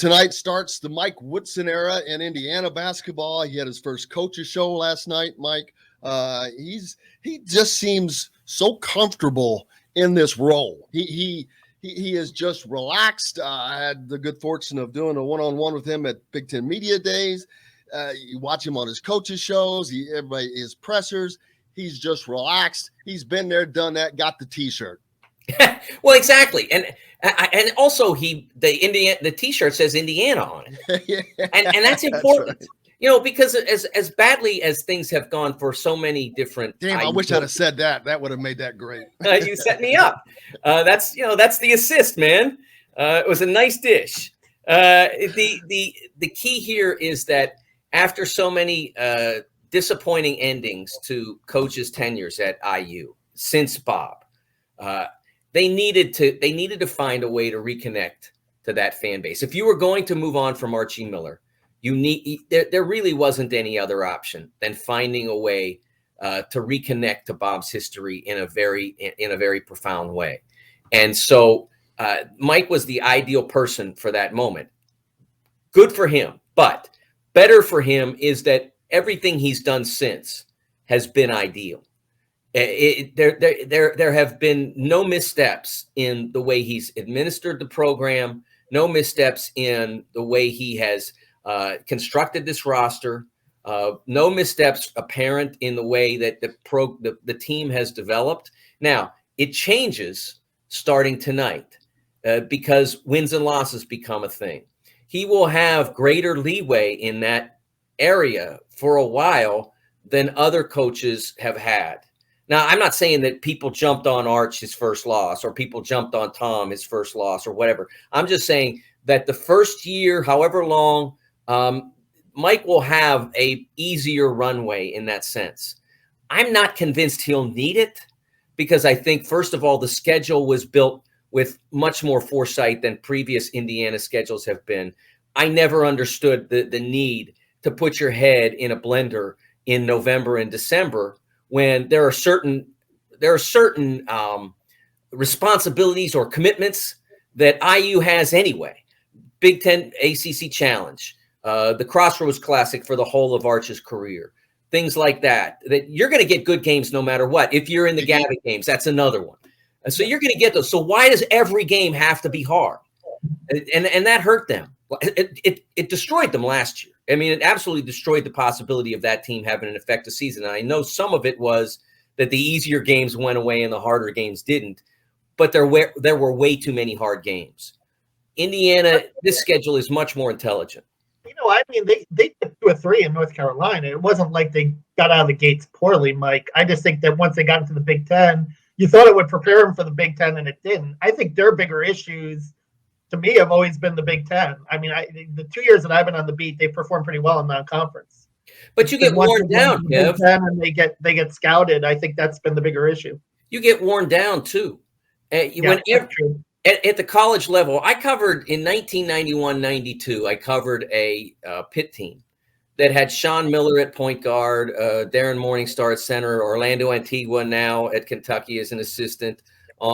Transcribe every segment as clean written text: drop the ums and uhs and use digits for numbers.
Tonight starts the Mike Woodson era in Indiana basketball. He had his first coaches show last night, Mike. He just seems so comfortable in this role. He is just relaxed. I had the good fortune of doing a one-on-one with him at Big Ten Media Days. You watch him on his coaches shows, his pressers. He's just relaxed. He's been there, done that, got the T-shirt. Well, exactly, and also the T-shirt says Indiana on it, yeah, and that's important, that's right. Because as badly as things have gone for so many different. Damn, I wish I'd have said that. That would have made that great. You set me up. That's the assist, man. It was a nice dish. The key here is that after so many disappointing endings to coaches' tenures at IU since Bob. They needed to find a way to reconnect to that fan base. If you were going to move on from Archie Miller, there really wasn't any other option than finding a way to reconnect to Bob's history in a very profound way. And so Mike was the ideal person for that moment. Good for him, but better for him is that everything he's done since has been ideal. There have been no missteps in the way he's administered the program, no missteps in the way he has constructed this roster, no missteps apparent in the way that the team has developed. Now, it changes starting tonight because wins and losses become a thing. He will have greater leeway in that area for a while than other coaches have had. Now, I'm not saying that people jumped on Arch his first loss or people jumped on Tom his first loss or whatever. I'm just saying that the first year, however long, Mike will have a easier runway in that sense. I'm not convinced he'll need it because I think, first of all, the schedule was built with much more foresight than previous Indiana schedules have been. I never understood the need to put your head in a blender in November and December when there are certain responsibilities or commitments that IU has anyway. Big Ten ACC Challenge, the Crossroads Classic for the whole of Arch's career, things like that you're going to get good games no matter what. If you're in the Gavitt games, that's another one. And so you're going to get those. So why does every game have to be hard? And that hurt them. It destroyed them last year. I mean, it absolutely destroyed the possibility of that team having an effective season. And I know some of it was that the easier games went away and the harder games didn't, but there were way too many hard games. Indiana, this schedule is much more intelligent. I mean, they did 2 or 3 in North Carolina. It wasn't like they got out of the gates poorly, Mike. I just think that once they got into the Big Ten, you thought it would prepare them for the Big Ten, and it didn't. I think their bigger issues, to me, have always been the Big Ten. I mean, the 2 years that I've been on the beat, they performed pretty well in non-conference. But you get worn down, Kev. And they get scouted. I think that's been the bigger issue. You get worn down too. At the college level, I covered in 1991-92. I covered a Pitt team that had Sean Miller at point guard, Darren Morningstar at center, Orlando Antigua now at Kentucky as an assistant,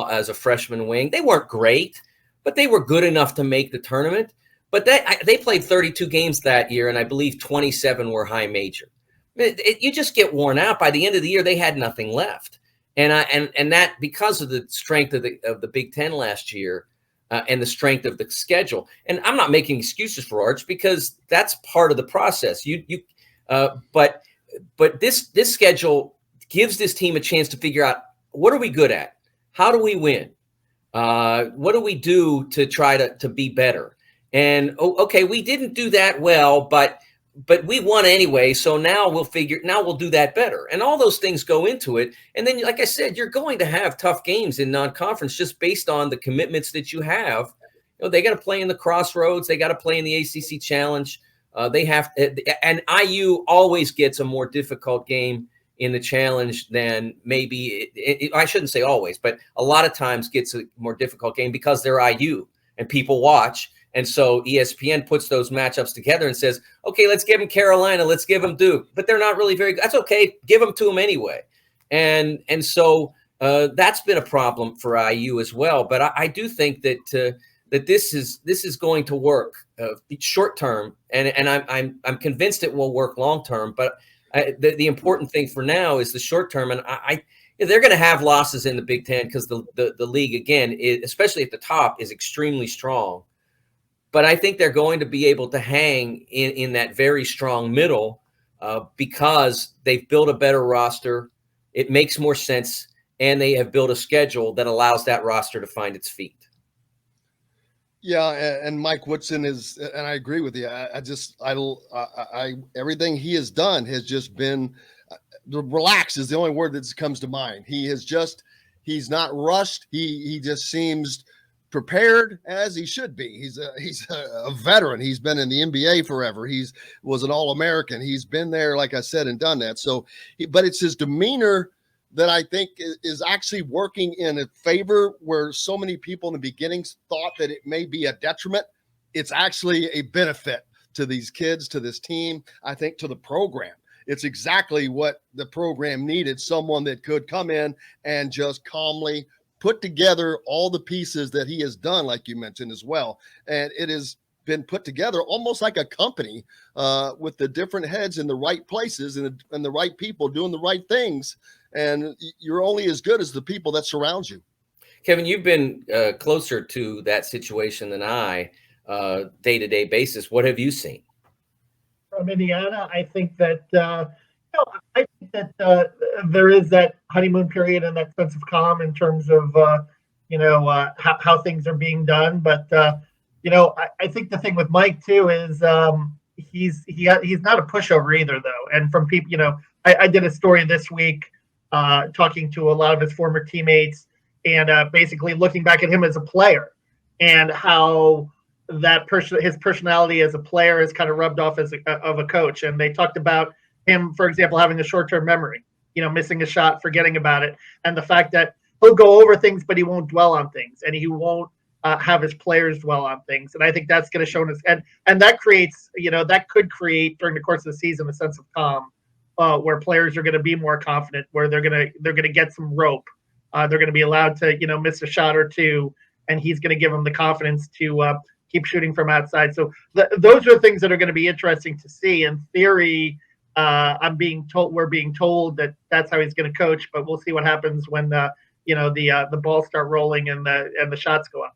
as a freshman wing. They weren't great, but they were good enough to make the tournament. But they played 32 games that year, and I believe 27 were high major. You just get worn out. By the end of the year, they had nothing left. And that because of the strength of the Big Ten last year and the strength of the schedule. And I'm not making excuses for Arch because that's part of the process. But this schedule gives this team a chance to figure out, what are we good at? How do we win? What do we do to try to be better? And okay, we didn't do that well, but we won anyway. So now we'll do that better. And all those things go into it. And then, like I said, you're going to have tough games in non-conference just based on the commitments that you have. They got to play in the Crossroads. They got to play in the ACC Challenge. And IU always gets a more difficult game in the Challenge than maybe I shouldn't say always, but a lot of times gets a more difficult game because they're IU and people watch. And so ESPN puts those matchups together and says, okay, let's give them Carolina, let's give them Duke, but they're not really very good. That's okay. Give them to them anyway. And so that's been a problem for IU as well. But I do think that that this is going to work short term, and I'm convinced it will work long term. But the important thing for now is the short term, and they're going to have losses in the Big Ten because the league, again, especially at the top, is extremely strong. But I think they're going to be able to hang in that very strong middle because they've built a better roster. It makes more sense, and they have built a schedule that allows that roster to find its feet. Yeah, and Mike Woodson is, and I agree with you. Everything he has done has just been relax is the only word that comes to mind. He's not rushed. He just seems prepared as he should be. He's a veteran. He's been in the NBA forever. Was an All-American. He's been there, like I said, and done that. So, but it's his demeanor that I think is actually working in a favor where so many people in the beginning thought that it may be a detriment. It's actually a benefit to these kids, to this team, I think to the program. It's exactly what the program needed, someone that could come in and just calmly put together all the pieces that he has done, like you mentioned as well. And it has been put together almost like a company with the different heads in the right places and the right people doing the right things. And you're only as good as the people that surround you. Kevin, you've been closer to that situation than I, day-to-day basis. What have you seen? From Indiana, I think that there is that honeymoon period and that sense of calm in terms of how things are being done. But I think the thing with Mike too is he's not a pushover either, though. And from people, I did a story this week talking to a lot of his former teammates and basically looking back at him as a player and how his personality as a player is kind of rubbed off as a coach. And they talked about him, for example, having a short-term memory, missing a shot, forgetting about it, and the fact that he'll go over things, but he won't dwell on things, and he won't have his players dwell on things. And I think that's going to show us, and that creates, that could create during the course of the season a sense of calm, where players are going to be more confident, where they're going to get some rope, they're going to be allowed to miss a shot or two, and he's going to give them the confidence to keep shooting from outside. So those are things that are going to be interesting to see. In theory, we're being told that that's how he's going to coach, but we'll see what happens when the balls start rolling and the shots go up.